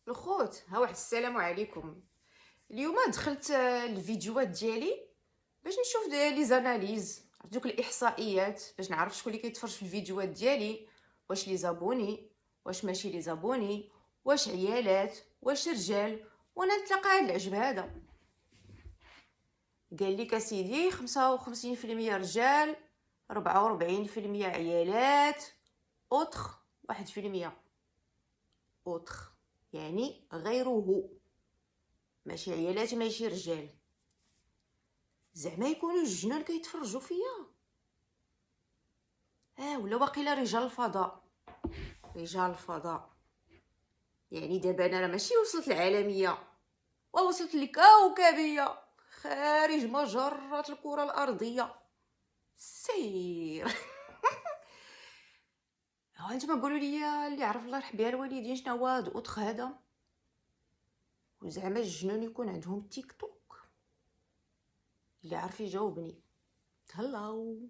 الخوت، ها واحد السلام عليكم. اليوم دخلت الفيديوهات ديالي باش نشوف لي زاناليز، دوك الاحصائيات، باش نعرف شكون اللي كيتفرج في الفيديوهات ديالي، واش لي زابوني، واش ماشي لي زابوني، واش عيالات، واش رجال. وانا نتلقى هاد العجب هذا، قال لي كسيدي 55% رجال، 44% عيالات، اوتر 1%. اوتر يعني غيره، ماشي عيالات ماشي رجال. زعما يكونوا الجنون كيتفرجوا فيا؟ ولا واقيلا رجال الفضاء. رجال الفضاء يعني دابا انا راه ماشي وصلت العالميه، ووصلت للكوكبيه خارج مجره الكره الارضيه. سير. ها انتما قولوا لي اللي عرف الله يرحم بها الوالدين، شنو هو هذا الاطخ هذا؟ وزعما الجنون يكون عندهم تيك توك؟ اللي عارف يجاوبني. هلاو.